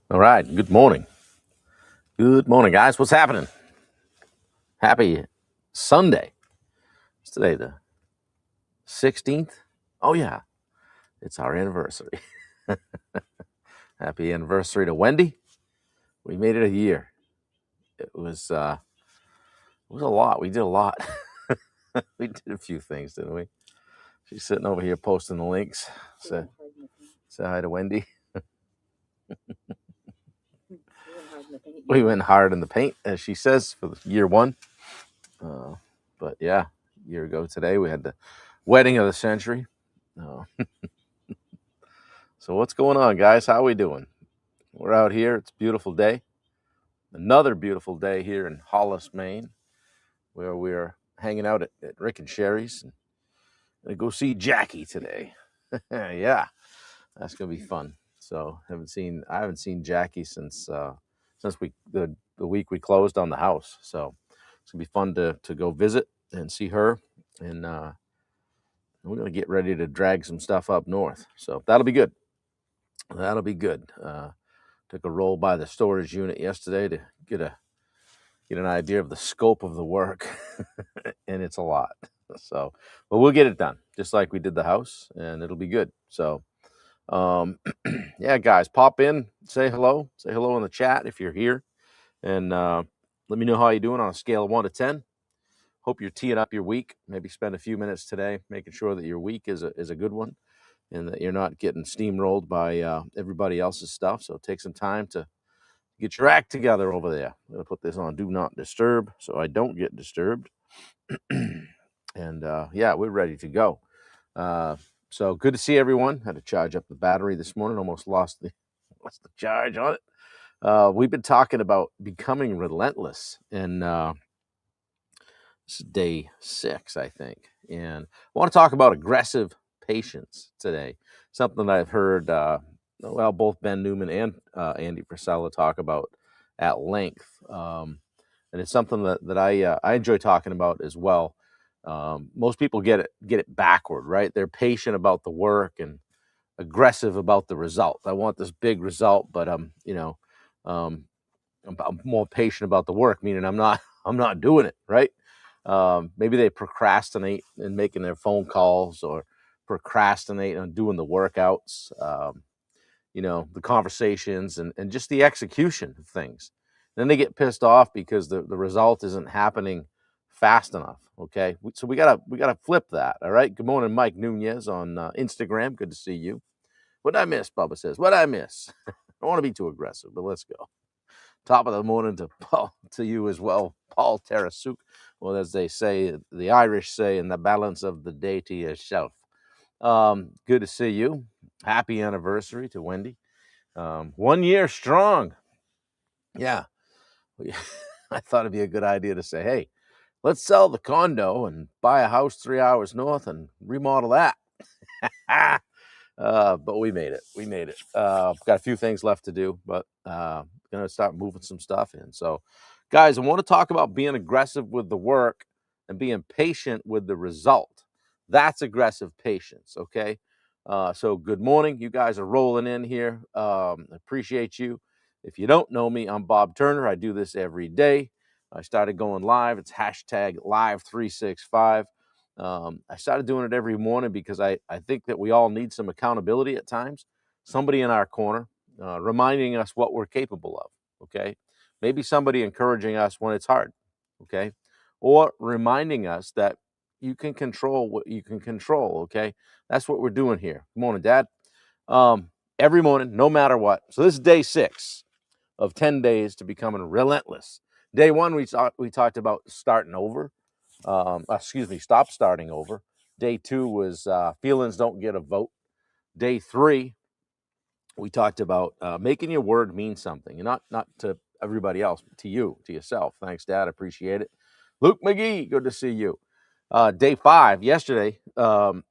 All right. Good morning. Good morning, guys. What's happening? Happy Sunday. It's today the 16th. Oh, yeah. It's our anniversary. Happy anniversary to Wendy. We made it a year. It was a lot. We did a lot. We did a few things, didn't we? She's sitting over here posting the links. Say hi to Wendy. We went hard in the paint, as she says, for year one. But yeah, a year ago today, we had the wedding of the century. Uh, so what's going on, guys? How are we doing? We're out here. It's a beautiful day. Another beautiful day here in Hollis, Maine, where we're hanging out at Rick and Sherry's and gonna go see Jackie today. Yeah, that's gonna be fun. So I haven't seen Jackie since the week we closed on the house. So it's gonna be fun to go visit and see her, and we're gonna get ready to drag some stuff up north. So that'll be good. That'll be good. Took a roll by the storage unit yesterday to get an idea of the scope of the work, and it's a lot. So, but we'll get it done, just like we did the house, and it'll be good. So, um, yeah, guys, pop in, say hello in the chat if you're here, and let me know how you're doing on a scale of 1 to 10. Hope you're teeing up your week. Maybe spend a few minutes today making sure that your week is a good one, and that you're not getting steamrolled by everybody else's stuff. So take some time to get your act together over there. I'm going to put this on Do Not Disturb so I don't get disturbed. And yeah, we're ready to go. So good to see everyone. Had to charge up the battery this morning. Almost lost the charge on it. We've been talking about becoming relentless, and this is day 6, I think. And I want to talk about aggressive patience today. Something that I've heard, both Ben Newman and Andy Frisella talk about at length. And it's something that I enjoy talking about as well. Most people get it backward, right? They're patient about the work and aggressive about the result. I want this big result, but um, I'm more patient about the work, meaning I'm not doing it, right? Maybe they procrastinate in making their phone calls or procrastinate on doing the workouts. The conversations and just the execution of things. Then they get pissed off because the result isn't happening fast enough. Okay, so we gotta flip that. All right. Good morning, Mike Nunez on Instagram. Good to see you. What did I miss? Bubba says. What did I miss? I don't want to be too aggressive, but let's go. Top of the morning to Paul, to you as well, Paul Tarasuk. Well, as they say, the Irish say, in the balance of the day to yourself. Good to see you. Happy anniversary to Wendy. 1 year strong. Yeah. I thought it'd be a good idea to say, hey, let's sell the condo and buy a house 3 hours north and remodel that. But we made it. We made it. Got a few things left to do, but gonna start moving some stuff in. So, guys, I want to talk about being aggressive with the work and being patient with the result. That's aggressive patience. Okay. So good morning. You guys are rolling in here. Appreciate you. If you don't know me, I'm Bob Turner. I do this every day. I started going live. It's hashtag live365. I started doing it every morning because I think that we all need some accountability at times. Somebody in our corner reminding us what we're capable of. Okay. Maybe somebody encouraging us when it's hard. Okay. Or reminding us that you can control what you can control. Okay. That's what we're doing here. Good morning, Dad. Every morning, no matter what. So this is day 6 of 10 days to becoming relentless. Day 1, we talked about starting over. Stop starting over. Day 2 was feelings don't get a vote. Day 3, we talked about making your word mean something, and not to everybody else, but to you, to yourself. Thanks, Dad. Appreciate it. Luke McGee, good to see you. Day 5 yesterday. It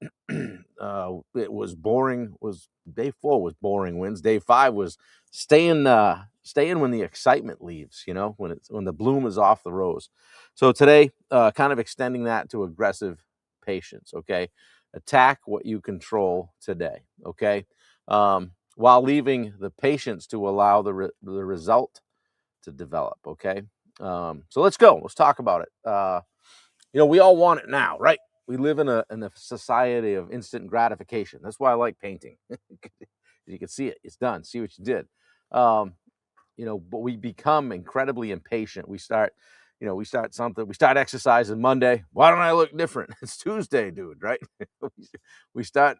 was boring. Was day 4 was boring wins. Day 5 was staying when the excitement leaves. When the bloom is off the rose. So today, kind of extending that to aggressive patience. Okay, attack what you control today. Okay. while leaving the patience to allow the result to develop. Okay. So let's go. Let's talk about it. We all want it now, right? We live in a society of instant gratification. That's why I like painting. You can see it. It's done. See what you did. Um, but we become incredibly impatient. We start exercising Monday. Why don't I look different? It's Tuesday, dude, right? we start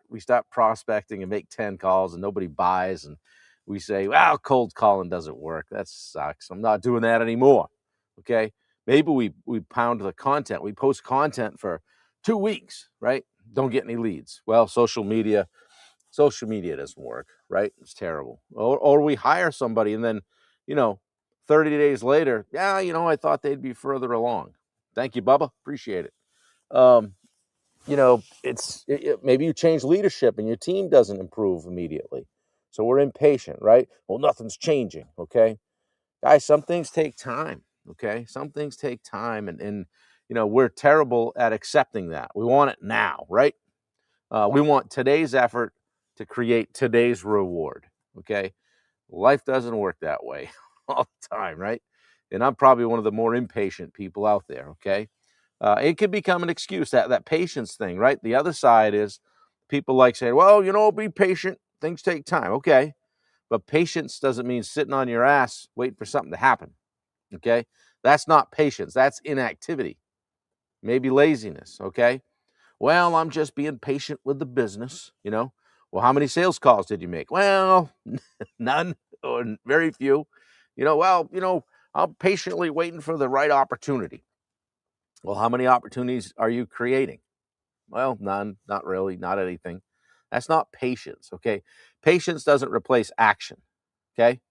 prospecting and make 10 calls and nobody buys. And we say, well, cold calling doesn't work. That sucks. I'm not doing that anymore. Okay. Maybe we pound the content. We post content for 2 weeks, right? Don't get any leads. Well, social media doesn't work, right? It's terrible. Or we hire somebody and then, you know, 30 days later, yeah, I thought they'd be further along. Thank you, Bubba. Appreciate it. Maybe you change leadership and your team doesn't improve immediately. So we're impatient, right? Well, nothing's changing, okay? Guys, some things take time, okay? Some things take time and we're terrible at accepting that. We want it now, right? We want today's effort to create today's reward. Okay. Life doesn't work that way all the time, right? And I'm probably one of the more impatient people out there. Okay. It could become an excuse, that patience thing, right? The other side is people like saying, well, be patient. Things take time. Okay. But patience doesn't mean sitting on your ass waiting for something to happen. Okay. That's not patience. That's inactivity, maybe laziness. Okay. Well, I'm just being patient with the business. Well, how many sales calls did you make? Well, none or very few. I'm patiently waiting for the right opportunity. Well, how many opportunities are you creating? Well, none, not really, not anything. That's not patience, okay? Patience doesn't replace action, okay?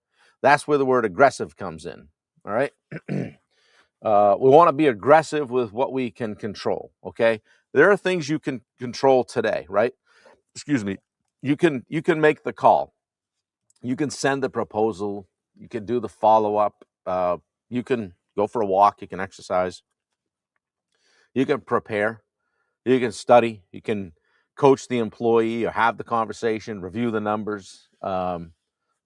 That's where the word aggressive comes in, all right? We want to be aggressive with what we can control, okay? There are things you can control today, right? Excuse me. You can make the call. You can send the proposal. You can do the follow-up. You can go for a walk. You can exercise. You can prepare. You can study. You can coach the employee or have the conversation, review the numbers.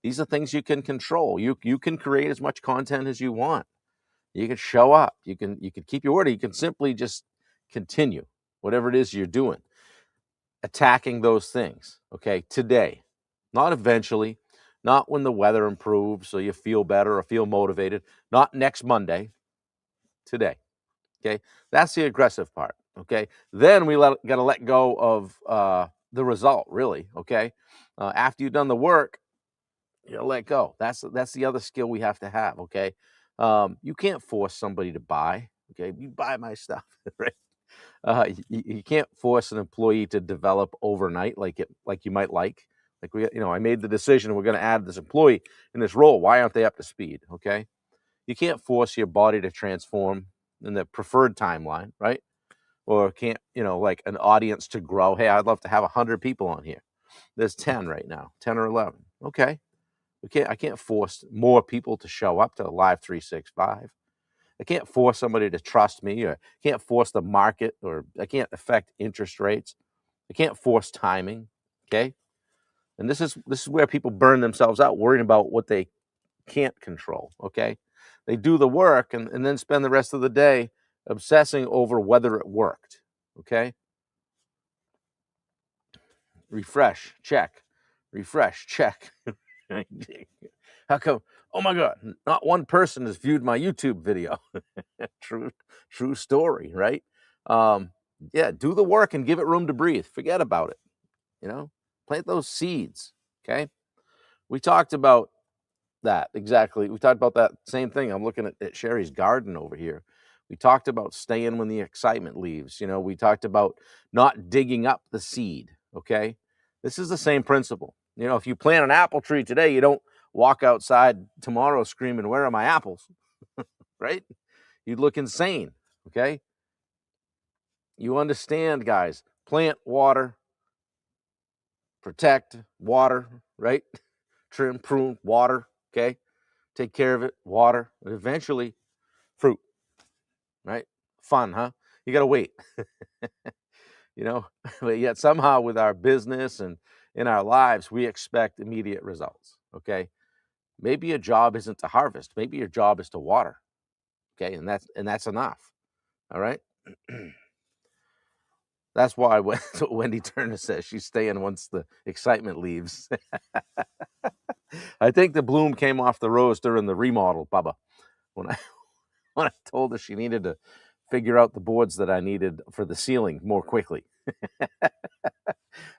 These are things you can control. You can create as much content as you want. You can show up. You can keep your word. You can simply just continue whatever it is you're doing, attacking those things. Okay, today, not eventually, not when the weather improves so you feel better or feel motivated, not next Monday, today. Okay, that's the aggressive part. Okay, then we got to let go of the result. Really, okay. After you've done the work, you let go. That's the other skill we have to have. Okay, you can't force somebody to buy. Okay, you buy my stuff, right? You can't force an employee to develop overnight like you might like. I made the decision we're going to add this employee in this role. Why aren't they up to speed? Okay, you can't force your body to transform in the preferred timeline, right? Or can't like an audience to grow. Hey, I'd love to have 100 people on here. There's 10 right now, 10 or 11. Okay, I can't force more people to show up to Live 365. I can't force somebody to trust me, or can't force the market, or I can't affect interest rates. I can't force timing. Okay. And this is where people burn themselves out worrying about what they can't control. Okay. They do the work and then spend the rest of the day obsessing over whether it worked. Okay. Refresh, check. Refresh, check. How come? Oh my God, not one person has viewed my YouTube video. True story, right? Yeah, do the work and give it room to breathe. Forget about it. Plant those seeds. Okay. We talked about that exactly. We talked about that same thing. I'm looking at Sherry's garden over here. We talked about staying when the excitement leaves. We talked about not digging up the seed. Okay. This is the same principle. If you plant an apple tree today, you don't walk outside tomorrow screaming, "Where are my apples?" Right? You'd look insane. Okay. You understand, guys. Plant, water, protect, water, right? Trim, prune, water. Okay. Take care of it, water, and eventually fruit, right? Fun, huh? You got to wait, but yet somehow with our business and in our lives, we expect immediate results. Okay. Maybe your job isn't to harvest. Maybe your job is to water. Okay. And that's enough. All right. That's why that's what Wendy Turner says. She's staying once the excitement leaves. I think the bloom came off the rose during the remodel, Bubba. When I when I told her she needed to figure out the boards that I needed for the ceiling more quickly.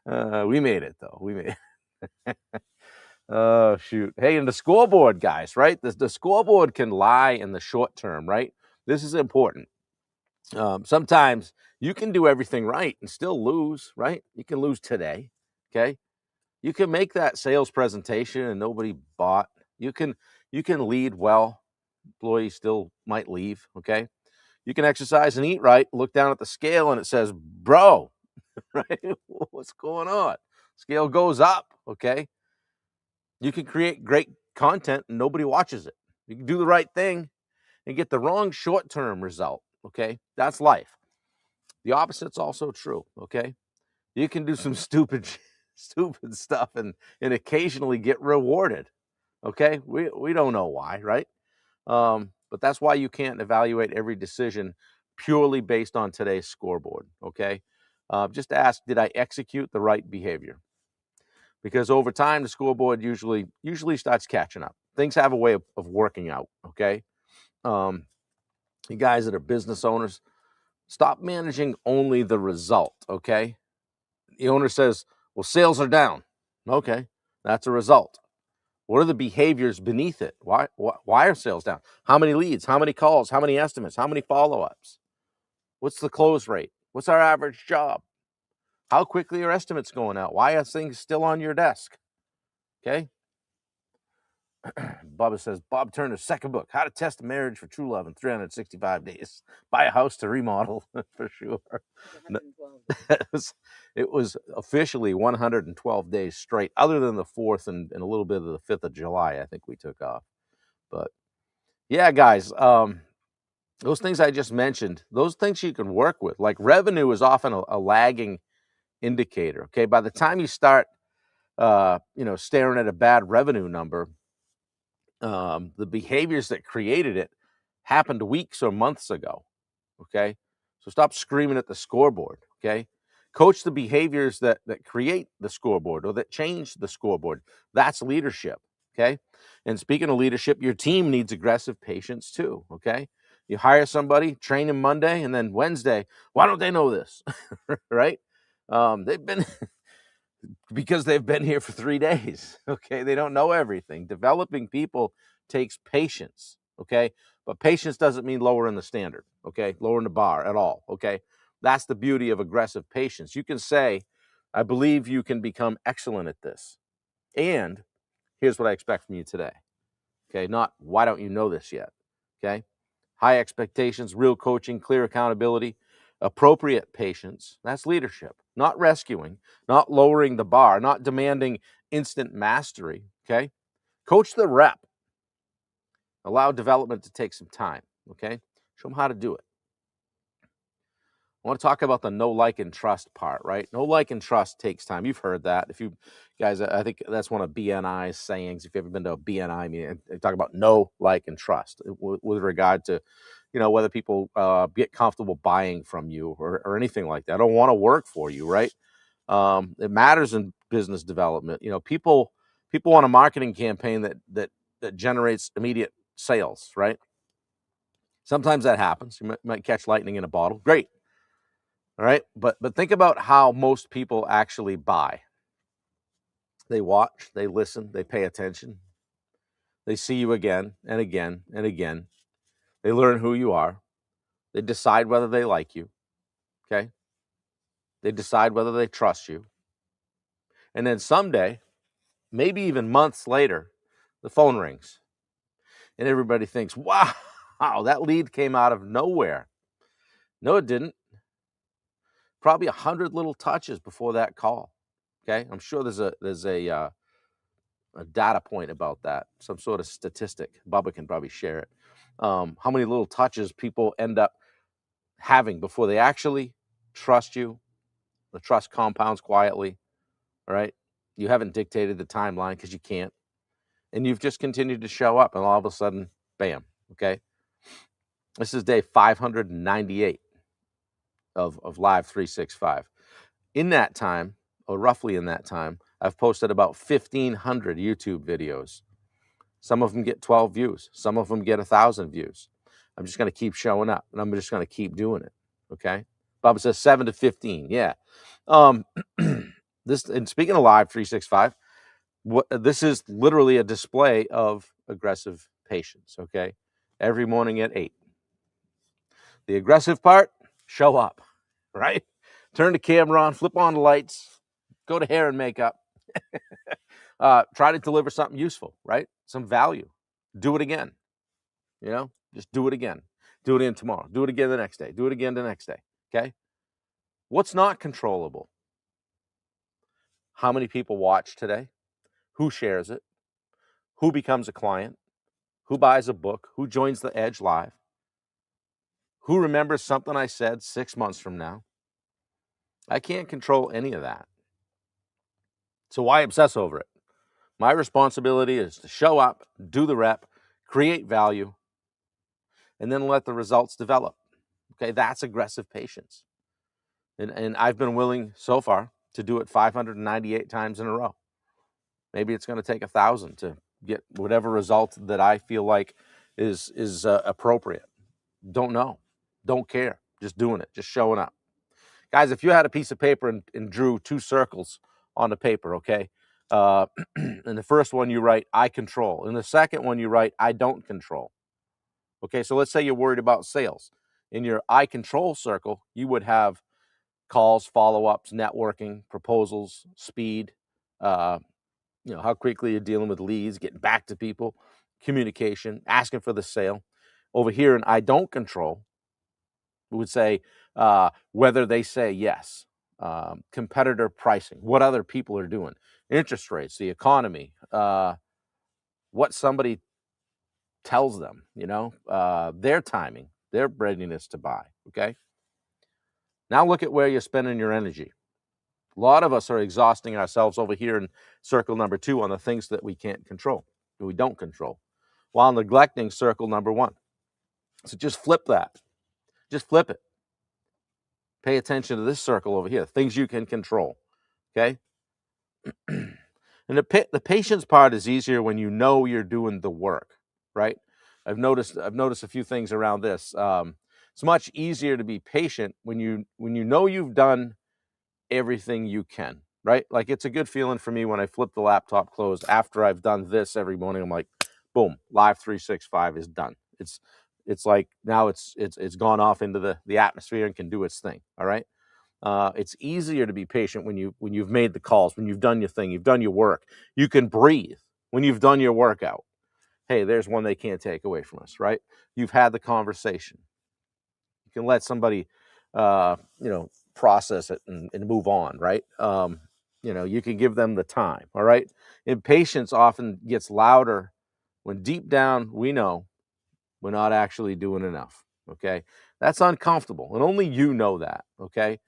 We made it though. We made it. Oh shoot. Hey, and the scoreboard, guys, right? The scoreboard can lie in the short term, right? This is important. Sometimes you can do everything right and still lose, right? You can lose today. Okay. You can make that sales presentation and nobody bought. You can lead well. Employees still might leave. Okay. You can exercise and eat right. Look down at the scale and it says, bro, right? What's going on? Scale goes up. Okay. You can create great content and nobody watches it. You can do the right thing and get the wrong short-term result. Okay. That's life. The opposite's also true. Okay. You can do some stupid stuff and occasionally get rewarded. Okay. We don't know why, right? But that's why you can't evaluate every decision purely based on today's scoreboard. Okay. Just ask, did I execute the right behavior? Because over time, the scoreboard usually starts catching up. Things have a way of working out. Okay. You guys that are business owners, stop managing only the result. Okay. The owner says, well, sales are down. Okay. That's a result. What are the behaviors beneath it? Why are sales down? How many leads? How many calls? How many estimates? How many follow-ups? What's the close rate? What's our average job? How quickly are estimates going out? Why are things still on your desk? Okay. Bubba says, Bob Turner's second book, How to Test a Marriage for True Love in 365 Days. Buy a house to remodel, for sure. It was officially 112 days straight, other than the 4th and a little bit of the 5th of July, I think we took off. But yeah, guys, those things I just mentioned, those things you can work with. Like revenue is often a lagging indicator. Okay. By the time you start, staring at a bad revenue number, the behaviors that created it happened weeks or months ago. Okay. So stop screaming at the scoreboard. Okay. Coach the behaviors that create the scoreboard or that change the scoreboard. That's leadership. Okay. And speaking of leadership, your team needs aggressive patience too. Okay. You hire somebody, train them Monday, and then Wednesday, why don't they know this? Right. They've been because they've been here for 3 days. Okay. They don't know everything. Developing people takes patience. Okay. But patience doesn't mean lowering the standard. Okay. Lowering the bar at all. Okay. That's the beauty of aggressive patience. You can say, I believe you can become excellent at this. And here's what I expect from you today. Okay. Not, why don't you know this yet? Okay. High expectations, real coaching, clear accountability, appropriate patience. That's leadership, not rescuing, not lowering the bar, not demanding instant mastery. Okay. Coach the rep. Allow development to take some time. Okay. Show them how to do it. I want to talk about the know, like, and trust part, right? Know, like, and trust takes time. You've heard that. If you guys, I think that's one of BNI's sayings. If you've ever been to a BNI meeting, they talk about know, like, and trust with regard to, whether people get comfortable buying from you or anything like that. I don't want to work for you, right? It matters in business development. People want a marketing campaign that generates immediate sales, right? Sometimes that happens. You might catch lightning in a bottle. Great. All right. But think about how most people actually buy. They watch, they listen, they pay attention. They see you again and again and again. They learn who you are. They decide whether they like you. Okay. They decide whether they trust you. And then someday, maybe even months later, the phone rings. And everybody thinks, wow, that lead came out of nowhere. No, it didn't. Probably 100 little touches before that call. Okay. I'm sure there's a data point about that, some sort of statistic. Bubba can probably share it. How many little touches people end up having before they actually trust you. The trust compounds quietly. All right. You haven't dictated the timeline because you can't. And you've just continued to show up, and all of a sudden, bam, okay? This is day 598 of Live 365. In that time, or roughly in that time, I've posted about 1,500 YouTube videos. Some of them get 12 views. Some of them get 1,000 views. I'm just going to keep showing up, and I'm just going to keep doing it, okay? Bob says 7 to 15, yeah. This, and speaking of Live 365, this is literally a display of aggressive patience, okay? Every morning at 8. The aggressive part, show up, right? Turn the camera on, flip on the lights, go to hair and makeup. Try to deliver something useful, right? Some value. Do it again. You know, just do it again. Do it in tomorrow. Do it again the next day. Do it again the next day, okay? What's not controllable? How many people watch today? Who shares it? Who becomes a client? Who buys a book? Who joins the Edge Live? Who remembers something I said 6 months from now? I can't control any of that. So why obsess over it? My responsibility is to show up, do the rep, create value, and then let the results develop. Okay, that's aggressive patience. And I've been willing so far to do it 598 times in a row. Maybe it's going to take 1,000 to get whatever result that I feel like is appropriate. Don't know. Don't care. Just doing it. Just showing up. Guys, if you had a piece of paper and drew 2 circles on the paper, okay? And the first one you write, I control. And the second one you write, I don't control. Okay, so let's say you're worried about sales. In your I control circle, you would have calls, follow-ups, networking, proposals, speed, how quickly you're dealing with leads, getting back to people, communication, asking for the sale. Over here in I don't control, we would say whether they say yes, competitor pricing, what other people are doing, interest rates, the economy, what somebody tells them, their timing, their readiness to buy, okay? Now look at where you're spending your energy. A lot of us are exhausting ourselves over here in circle number 2 on the things that we can't control, that we don't control, while neglecting circle number 1. So just flip that. Just flip it. Pay attention to this circle over here, things you can control, okay? And the patience part is easier when you know you're doing the work, right? I've noticed a few things around this. It's much easier to be patient when you know you've done everything you can, right? Like it's a good feeling for me when I flip the laptop closed after I've done this every morning. I'm like, boom, Live 365 is done. It's like now it's gone off into the atmosphere and can do its thing. All right. It's easier to be patient when you've made the calls, when you've done your thing, you've done your work. You can breathe when you've done your workout. Hey, there's one they can't take away from us, right? You've had the conversation. You can let somebody, process it and move on, right? You can give them the time, all right? Impatience often gets louder when deep down we know we're not actually doing enough, okay? That's uncomfortable, and only you know that, okay?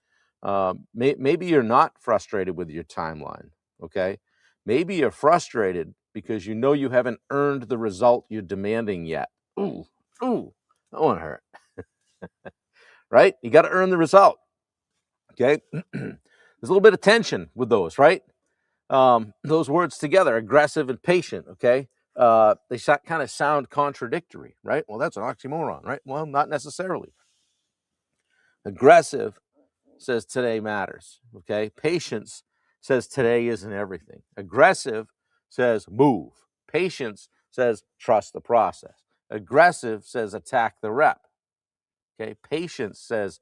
Maybe you're not frustrated with your timeline, okay? Maybe you're frustrated because you know you haven't earned the result you're demanding yet. Ooh, that one hurt. Right? You got to earn the result, okay? There's a little bit of tension with those, right? Those words together, aggressive and patient, okay? They kind of sound contradictory, right? Well, that's an oxymoron, right? Well, not necessarily. Aggressive says today matters, okay? Patience says today isn't everything. Aggressive says move. Patience says trust the process. Aggressive says attack the rep, okay? Patience says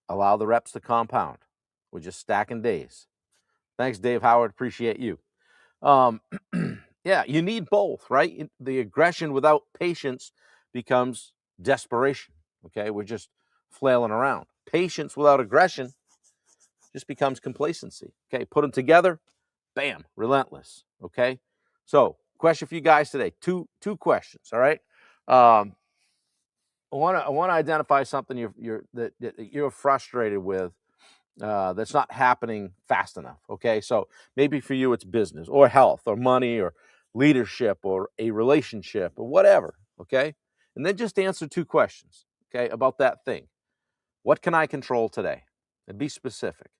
allow the reps to compound. We're just stacking days. Thanks, Dave Howard. Appreciate you. Yeah, you need both, right? The aggression without patience becomes desperation, okay? We're just flailing around. Patience without aggression just becomes complacency, okay? Put them together, bam, relentless, okay? So, question for you guys today. Two questions, all right? I want to identify something you're frustrated with that's not happening fast enough. Okay, so maybe for you it's business or health or money or leadership or a relationship or whatever. Okay, and then just answer 2 questions. Okay, about that thing. What can I control today? And be specific.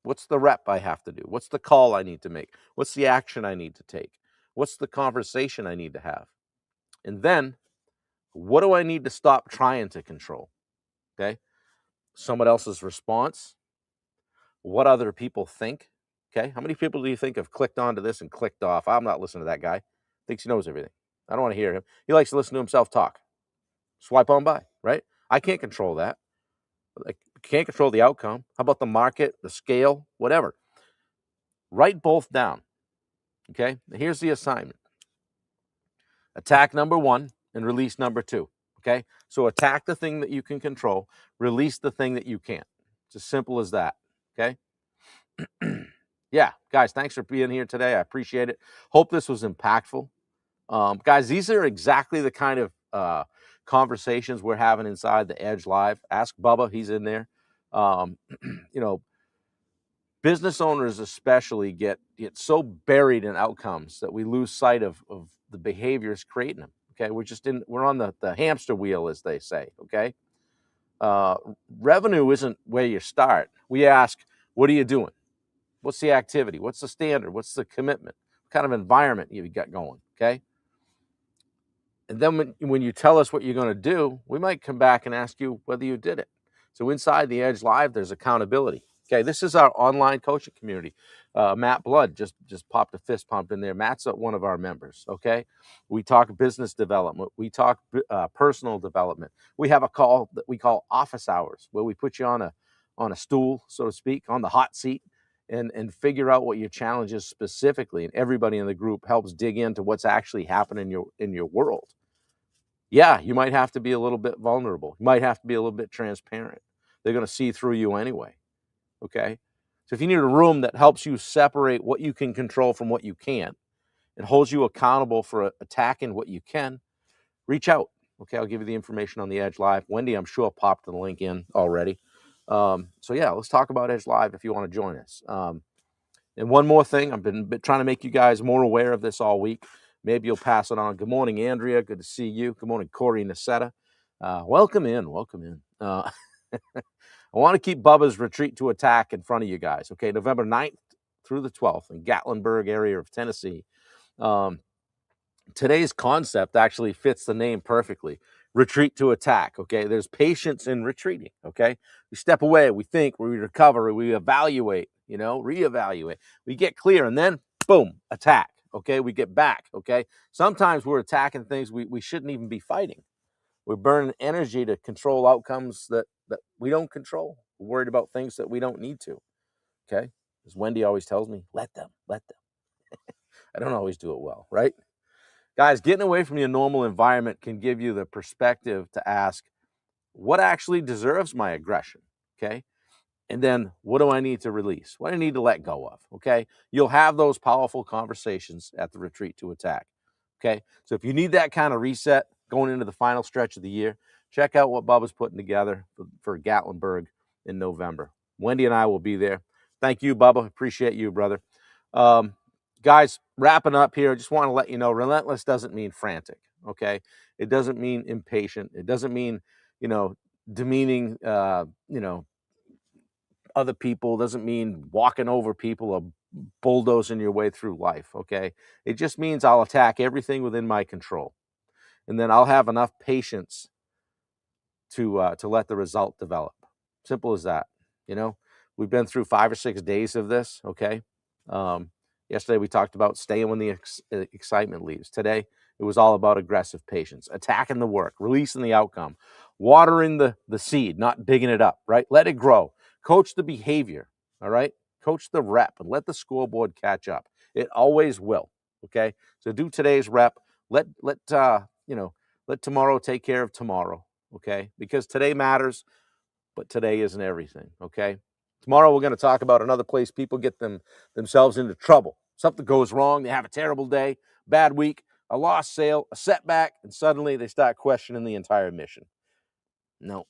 What's the rep I have to do? What's the call I need to make? What's the action I need to take? What's the conversation I need to have? And then what do I need to stop trying to control? Okay, someone else's response, what other people think. Okay, how many people do you think have clicked onto this and clicked off? I'm not listening to that guy. Thinks he knows everything. I don't want to hear him. He likes to listen to himself talk. Swipe on by, right? I can't control that. I can't control the outcome. How about the market, the scale, whatever? Write both down. Okay, here's the assignment. Attack number 1 and release number 2. Okay, so attack the thing that you can control, release the thing that you can't. It's as simple as that. Okay. Yeah, guys, thanks for being here today. I appreciate it. Hope this was impactful. Guys, these are exactly the kind of conversations we're having inside the Edge Live. Ask Bubba, he's in there. You know, business owners especially get so buried in outcomes that we lose sight of the behaviors creating them. Okay, we're on the hamster wheel, as they say. Okay, revenue isn't where you start. We ask, what are you doing? What's the activity? What's the standard? What's the commitment? What kind of environment you got going? Okay. And then when you tell us what you're going to do, we might come back and ask you whether you did it. So inside the Edge Live, there's accountability. Okay, this is our online coaching community. Matt Blood just popped a fist pump in there. Matt's one of our members. Okay, we talk business development. We talk personal development. We have a call that we call office hours, where we put you on a stool, so to speak, on the hot seat, and figure out what your challenge is specifically. And everybody in the group helps dig into what's actually happening in your world. Yeah, you might have to be a little bit vulnerable. You might have to be a little bit transparent. They're going to see through you anyway. Okay. So if you need a room that helps you separate what you can control from what you can't and holds you accountable for attacking what you can, reach out. Okay. I'll give you the information on the Edge Live. Wendy, I'm sure, popped the link in already. So yeah, let's talk about Edge Live if you want to join us. And one more thing, I've been trying to make you guys more aware of this all week. Maybe you'll pass it on. Good morning, Andrea. Good to see you. Good morning, Corey Nasetta. Welcome in. Welcome in. I want to keep Bubba's Retreat to Attack in front of you guys. Okay, November 9th through the 12th in Gatlinburg area of Tennessee. Today's concept actually fits the name perfectly. Retreat to attack. Okay, there's patience in retreating. Okay, we step away, we think, we recover, we evaluate, reevaluate, we get clear, and then boom, attack. Okay, we get back. Okay, sometimes we're attacking things we shouldn't even be fighting. We're burning energy to control outcomes that we don't control. We're worried about things that we don't need to. Okay, as Wendy always tells me, let them. I don't always do it well, right? Guys, getting away from your normal environment can give you the perspective to ask, what actually deserves my aggression? Okay. And then what do I need to release? What do I need to let go of? Okay. You'll have those powerful conversations at the Retreat to Attack. Okay. So if you need that kind of reset going into the final stretch of the year, check out what Bubba's putting together for Gatlinburg in November. Wendy and I will be there. Thank you, Bubba. Appreciate you, brother. Guys, wrapping up here, I just want to let you know, relentless doesn't mean frantic, okay? It doesn't mean impatient. It doesn't mean, demeaning, other people. It doesn't mean walking over people or bulldozing your way through life, okay? It just means I'll attack everything within my control. And then I'll have enough patience to let the result develop. Simple as that, We've been through 5 or 6 days of this, okay? Yesterday, we talked about staying when the excitement leaves. Today, it was all about aggressive patience, attacking the work, releasing the outcome, watering the seed, not digging it up, right? Let it grow. Coach the behavior, all right? Coach the rep and let the scoreboard catch up. It always will, okay? So do today's rep. Let tomorrow take care of tomorrow, okay? Because today matters, but today isn't everything, okay? Tomorrow, we're going to talk about another place people get themselves into trouble. Something goes wrong. They have a terrible day, bad week, a lost sale, a setback, and suddenly they start questioning the entire mission. No,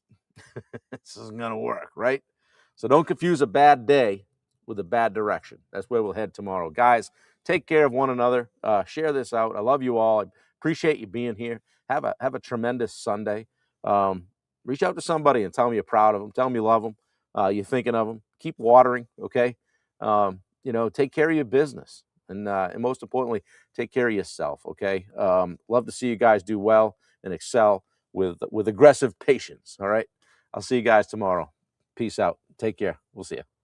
this isn't going to work, right? So don't confuse a bad day with a bad direction. That's where we'll head tomorrow. Guys, take care of one another. Share this out. I love you all. I appreciate you being here. Have a tremendous Sunday. Reach out to somebody and tell them you're proud of them. Tell them you love them. You're thinking of them. Keep watering, okay? Take care of your business. And most importantly, take care of yourself, okay? Love to see you guys do well and excel with aggressive patience, all right? I'll see you guys tomorrow. Peace out. Take care. We'll see you.